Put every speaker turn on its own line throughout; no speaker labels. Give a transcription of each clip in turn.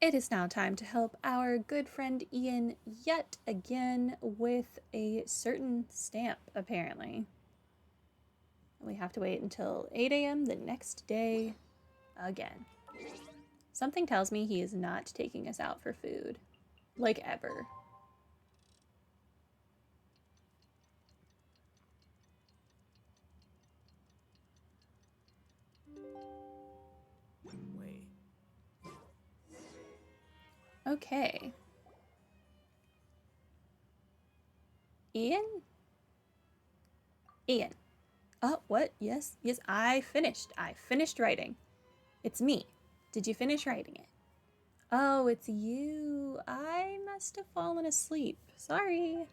It is now time to help our good friend Ian yet again with a certain stamp, apparently. We have to wait until 8 a.m. the next day again. Something tells me he is not taking us out for food. Like ever.
Wait.
Okay. Ian? Ian. Oh, what? Yes, yes, I finished. I finished writing. It's me. Did you finish writing it? Oh, it's you. I must have fallen asleep. Sorry.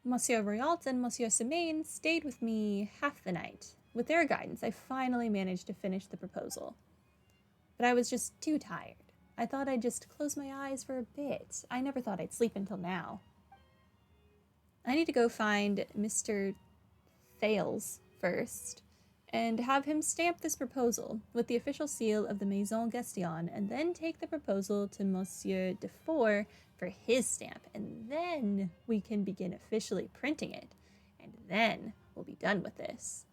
Monsieur Rialt and Monsieur Semaine stayed with me half the night. With their guidance, I finally managed to finish the proposal. But I was just too tired. I thought I'd just close my eyes for a bit. I never thought I'd sleep until now. I need to go find Mr. Thales first and have him stamp this proposal with the official seal of the Maison Gaston, and then take the proposal to Monsieur Dufour for his stamp, and then we can begin officially printing it, and then we'll be done with this.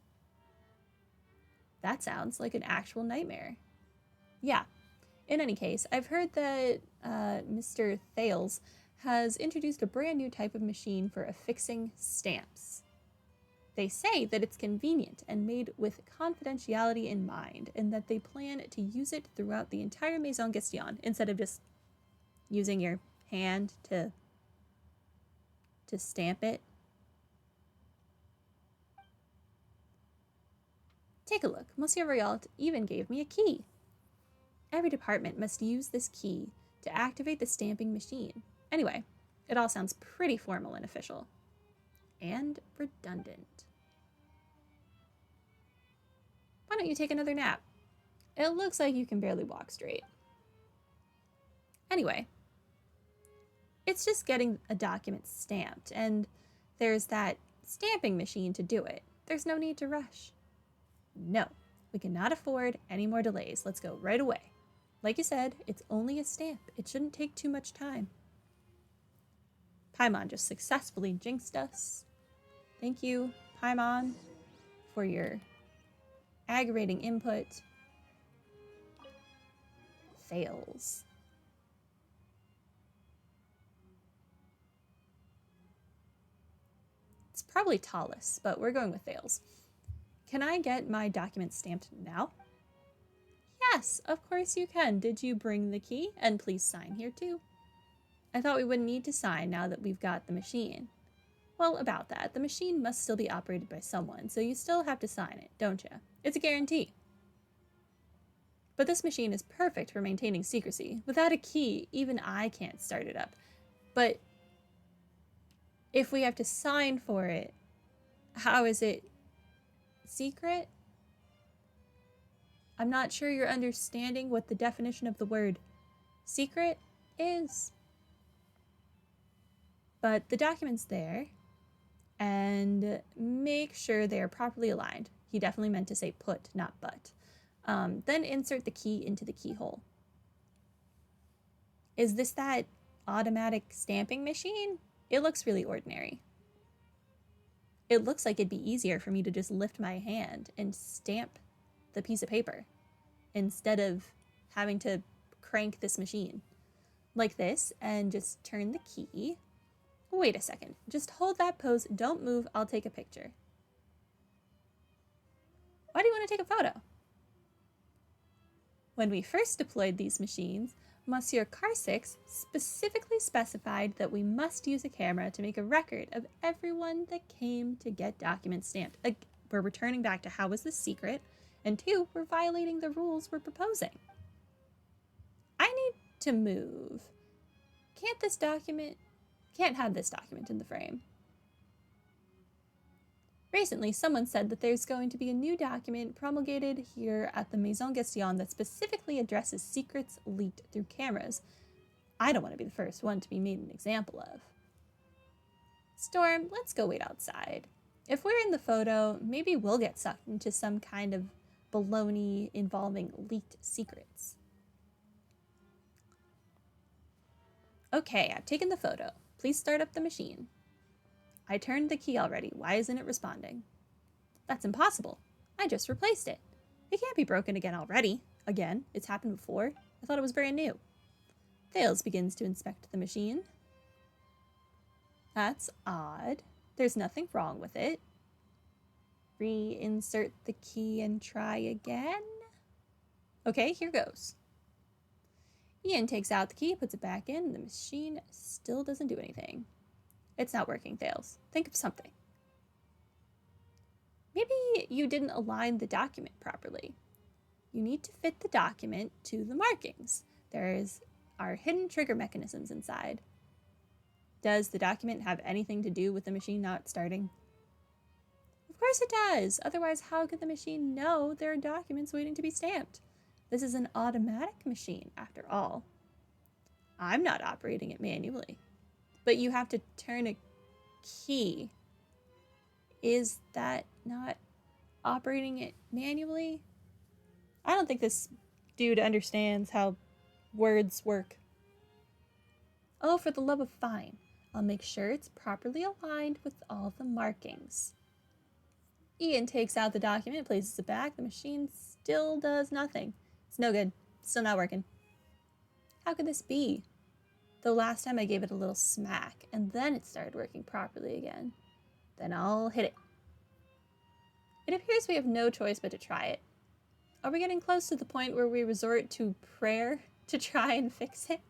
That sounds like an actual nightmare. Yeah. In any case, I've heard that Mr. Thales has introduced a brand new type of machine for affixing stamps. They say that it's convenient and made with confidentiality in mind, and that they plan to use it throughout the entire Maison Gaston instead of just using your hand to stamp it. Take a look. Monsieur Rialt even gave me a key. Every department must use this key to activate the stamping machine. Anyway, it all sounds pretty formal and official. And redundant. Why don't you take another nap? It looks like you can barely walk straight. Anyway, it's just getting a document stamped, and there's that stamping machine to do it. There's no need to rush. No, we cannot afford any more delays. Let's go right away. Like you said, it's only a stamp. It shouldn't take too much time. Paimon just successfully jinxed us. Thank you, Paimon, for your aggravating input. Fails. It's probably Talus, but we're going with fails. Can I get my document stamped now? Yes, of course you can. Did you bring the key? And please sign here too. I thought we wouldn't need to sign now that we've got the machine. Well, about that, the machine must still be operated by someone, so you still have to sign it, don't you? It's a guarantee. But this machine is perfect for maintaining secrecy. Without a key, even I can't start it up. But if we have to sign for it, how is it secret? I'm not sure you're understanding what the definition of the word secret is. But the document's there, and make sure they are properly aligned. He definitely meant to say put, not but. Then insert the key into the keyhole. Is this that automatic stamping machine? It looks really ordinary. It looks like it'd be easier for me to just lift my hand and stamp the piece of paper instead of having to crank this machine like this and just turn the key. Wait a second. Just hold that pose. Don't move. I'll take a picture. Why do you want to take a photo? When we first deployed these machines, Monsieur Carsix specifically specified that we must use a camera to make a record of everyone that came to get documents stamped. We're returning back to how was this secret, and two, we're violating the rules we're proposing. I need to move. Can't have this document in the frame. Recently, someone said that there's going to be a new document promulgated here at the Maison Gaston that specifically addresses secrets leaked through cameras. I don't want to be the first one to be made an example of. Storm, let's go wait outside. If we're in the photo, maybe we'll get sucked into some kind of baloney involving leaked secrets. Okay, I've taken the photo. Please start up the machine. I turned the key already. Why isn't it responding? That's impossible. I just replaced it. It can't be broken again already. Again, it's happened before. I thought it was brand new. Thales begins to inspect the machine. That's odd. There's nothing wrong with it. Reinsert the key and try again. Okay, here goes. Ian takes out the key, puts it back in, and the machine still doesn't do anything. It's not working, Thales. Think of something. Maybe you didn't align the document properly. You need to fit the document to the markings. There's our hidden trigger mechanisms inside. Does the document have anything to do with the machine not starting? Of course it does. Otherwise, how could the machine know there are documents waiting to be stamped? This is an automatic machine, after all. I'm not operating it manually. But you have to turn a key. Is that not operating it manually? I don't think this dude understands how words work. Oh, for the love of fine. I'll make sure it's properly aligned with all the markings. Ian takes out the document, places it back. The machine still does nothing. It's no good. Still not working. How could this be? The last time I gave it a little smack, and then it started working properly again. Then I'll hit it. It appears we have no choice but to try it. Are we getting close to the point where we resort to prayer to try and fix it?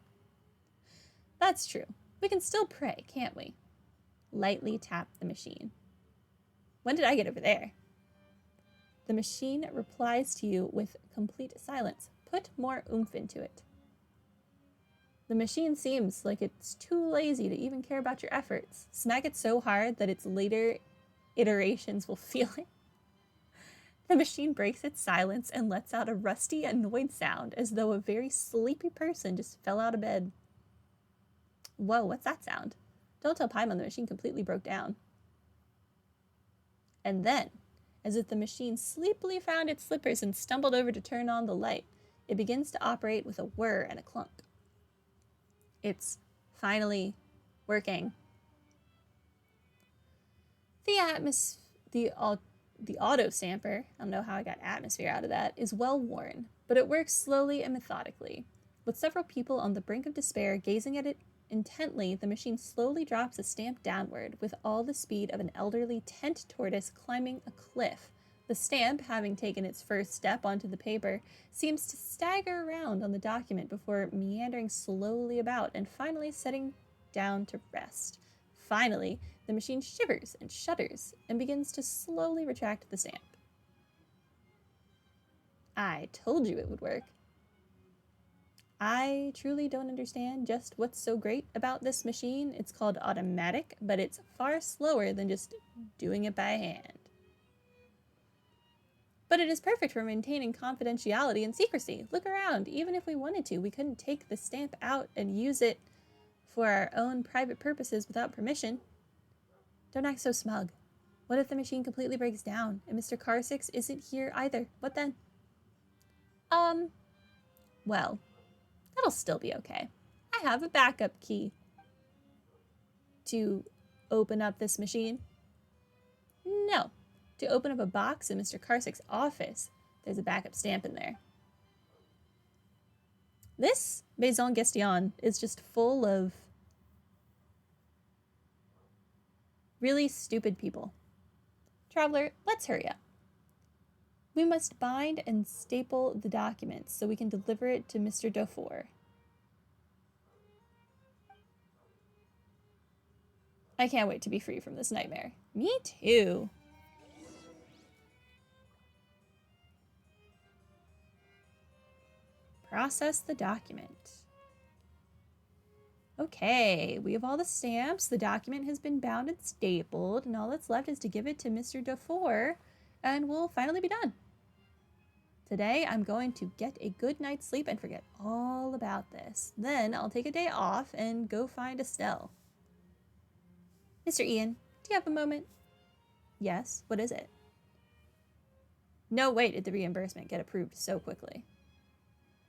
That's true. We can still pray, can't we? Lightly tap the machine. When did I get over there? The machine replies to you with complete silence. Put more oomph into it. The machine seems like it's too lazy to even care about your efforts. Smack it so hard that its later iterations will feel it. The machine breaks its silence and lets out a rusty, annoyed sound as though a very sleepy person just fell out of bed. Whoa, what's that sound? Don't tell Paimon the machine completely broke down. And then, as if the machine sleepily found its slippers and stumbled over to turn on the light, it begins to operate with a whir and a clunk. It's finally working. The auto stamper, I don't know how I got atmosphere out of that, is well worn, but it works slowly and methodically. With several people on the brink of despair gazing at it intently, the machine slowly drops a stamp downward with all the speed of an elderly tent tortoise climbing a cliff. The stamp, having taken its first step onto the paper, seems to stagger around on the document before meandering slowly about and finally setting down to rest. Finally, the machine shivers and shudders and begins to slowly retract the stamp. I told you it would work. I truly don't understand just what's so great about this machine. It's called automatic, but it's far slower than just doing it by hand. But it is perfect for maintaining confidentiality and secrecy. Look around. Even if we wanted to, we couldn't take the stamp out and use it for our own private purposes without permission. Don't act so smug. What if the machine completely breaks down and Mr. Carsix isn't here either? What then? Well, that'll still be okay. I have a backup key to open up this machine. No. To open up a box in Mr. Carsix's office, there's a backup stamp in there. This Maison Gestion is just full of really stupid people. Traveler, let's hurry up. We must bind and staple the documents so we can deliver it to Mr. Dufour. I can't wait to be free from this nightmare. Me too. Process the document. Okay, we have all the stamps. The document has been bound and stapled, and all that's left is to give it to Mr. Dufour, and we'll finally be done. Today, I'm going to get a good night's sleep and forget all about this. Then I'll take a day off and go find Estelle. Mr. Ian, do you have a moment? Yes, what is it? No way did the reimbursement get approved so quickly.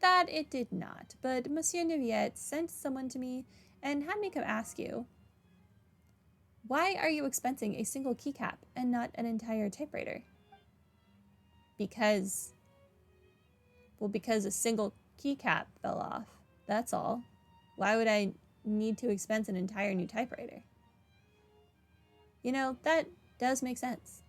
That it did not, but Monsieur Neviette sent someone to me, and had me come ask you, why are you expensing a single keycap and not an entire typewriter? Because a single keycap fell off. That's all. Why would I need to expense an entire new typewriter? You know, that does make sense.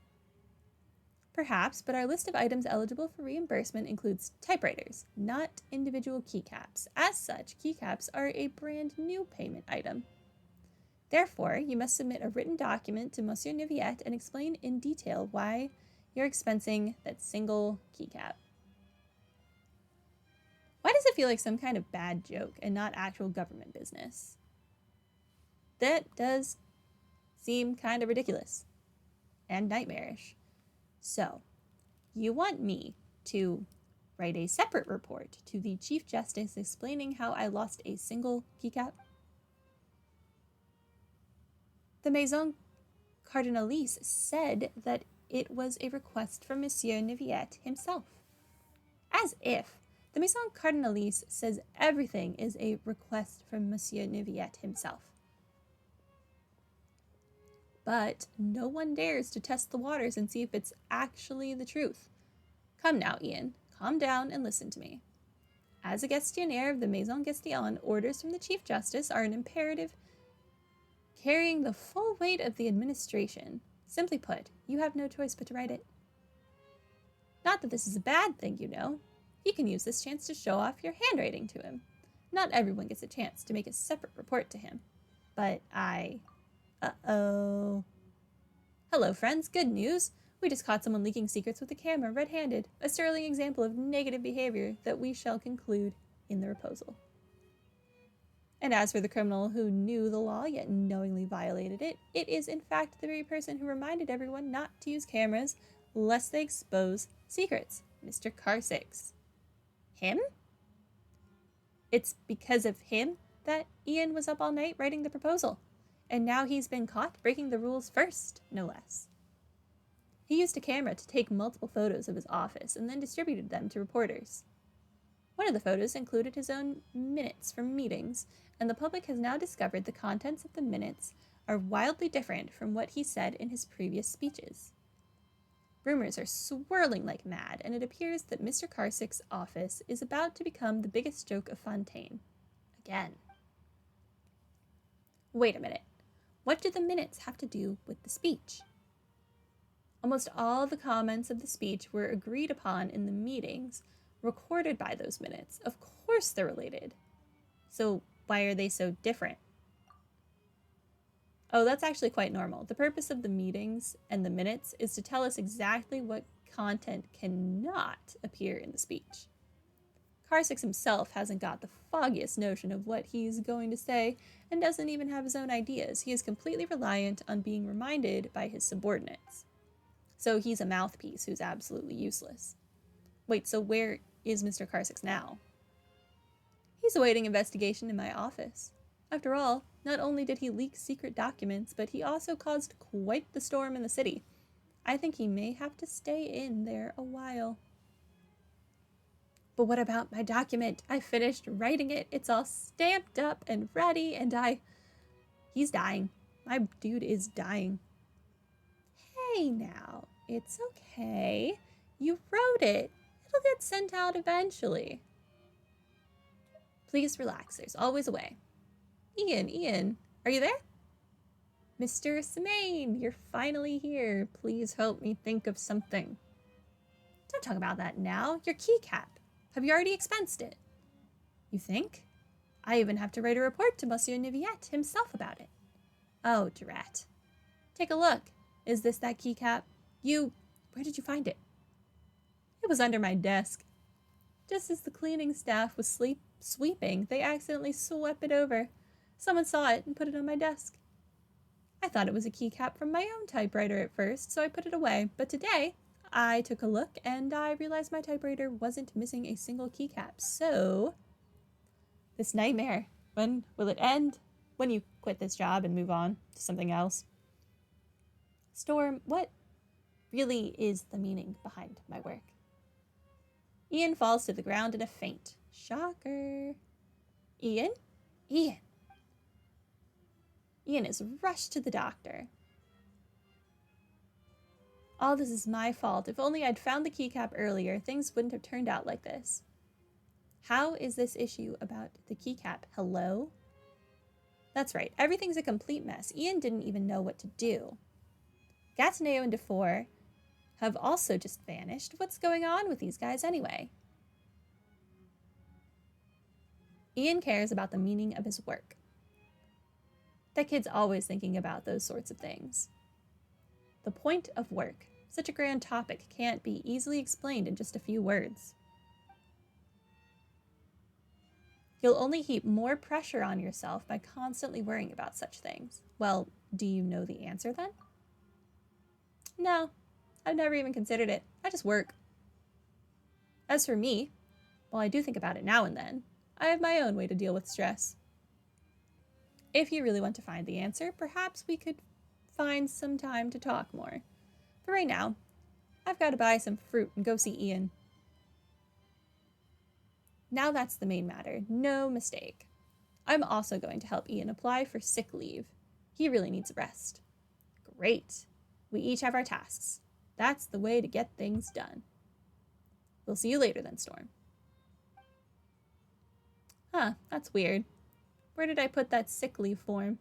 Perhaps, but our list of items eligible for reimbursement includes typewriters, not individual keycaps. As such, keycaps are a brand new payment item. Therefore, you must submit a written document to Monsieur Niviette and explain in detail why you're expensing that single keycap. Why does it feel like some kind of bad joke and not actual government business? That does seem kind of ridiculous and nightmarish. So, you want me to write a separate report to the Chief Justice explaining how I lost a single keycap? The Maison Cardinalise said that it was a request from Monsieur Niviette himself. As if. The Maison Cardinalise says everything is a request from Monsieur Niviette himself. But no one dares to test the waters and see if it's actually the truth. Come now, Ian. Calm down and listen to me. As a gestionnaire of the Maison Gestion, orders from the Chief Justice are an imperative carrying the full weight of the administration. Simply put, you have no choice but to write it. Not that this is a bad thing, you know. You can use this chance to show off your handwriting to him. Not everyone gets a chance to make a separate report to him. But Uh-oh. Hello, friends. Good news. We just caught someone leaking secrets with a camera red-handed. A sterling example of negative behavior that we shall conclude in the proposal. And as for the criminal who knew the law yet knowingly violated it, it is in fact the very person who reminded everyone not to use cameras lest they expose secrets, Mr. Carsix. Him? It's because of him that Ian was up all night writing the proposal, and now he's been caught breaking the rules first, no less. He used a camera to take multiple photos of his office and then distributed them to reporters. One of the photos included his own minutes from meetings, and the public has now discovered the contents of the minutes are wildly different from what he said in his previous speeches. Rumors are swirling like mad, and it appears that Mr. Carsix's office is about to become the biggest joke of Fontaine. Again. Wait a minute. What do the minutes have to do with the speech? Almost all the comments of the speech were agreed upon in the meetings, recorded by those minutes. Of course they're related. So why are they so different? Oh, that's actually quite normal. The purpose of the meetings and the minutes is to tell us exactly what content cannot appear in the speech. Carsix himself hasn't got the foggiest notion of what he's going to say and doesn't even have his own ideas. He is completely reliant on being reminded by his subordinates. So he's a mouthpiece who's absolutely useless. Wait, so where is Mr. Carsix now? He's awaiting investigation in my office. After all, not only did he leak secret documents, but he also caused quite the storm in the city. I think he may have to stay in there a while. But what about my document? I finished writing it. It's all stamped up and ready, and he's dying. My dude is dying. Hey now, it's okay. You wrote it. It'll get sent out eventually. Please relax. There's always a way. Ian, are you there? Mr. Semaine, you're finally here. Please help me think of something. Don't talk about that now. Your keycap. Have you already expensed it? You think? I even have to write a report to Monsieur Niviette himself about it. Oh, drat. Take a look. Is this that keycap? Where did you find it? It was under my desk. Just as the cleaning staff was sweeping, they accidentally swept it over. Someone saw it and put it on my desk. I thought it was a keycap from my own typewriter at first, so I put it away. But today, I took a look and I realized my typewriter wasn't missing a single keycap. So, this nightmare, when will it end? When you quit this job and move on to something else? Storm, what really is the meaning behind my work? Ian falls to the ground in a faint. Shocker. Ian? Ian is rushed to the doctor. All this is my fault. If only I'd found the keycap earlier, things wouldn't have turned out like this. How is this issue about the keycap? Hello? That's right, everything's a complete mess. Ian didn't even know what to do. Gatineo and DeFore have also just vanished. What's going on with these guys anyway? Ian cares about the meaning of his work. That kid's always thinking about those sorts of things. The point of work. Such a grand topic can't be easily explained in just a few words. You'll only heap more pressure on yourself by constantly worrying about such things. Well, do you know the answer then? No, I've never even considered it. I just work. As for me, while I do think about it now and then, I have my own way to deal with stress. If you really want to find the answer, perhaps we could find some time to talk more. For right now, I've got to buy some fruit and go see Ian. Now that's the main matter, no mistake. I'm also going to help Ian apply for sick leave. He really needs rest. Great. We each have our tasks. That's the way to get things done. We'll see you later then, Storm. Huh, that's weird. Where did I put that sick leave form?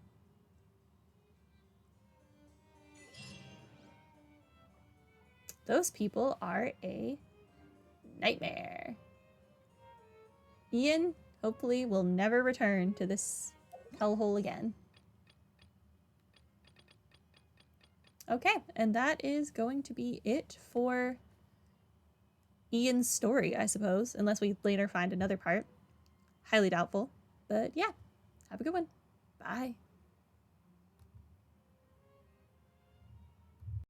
Those people are a nightmare. Ian, hopefully, will never return to this hellhole again. Okay, and that is going to be it for Ian's story, I suppose, unless we later find another part. Highly doubtful, but yeah, have a good one. Bye.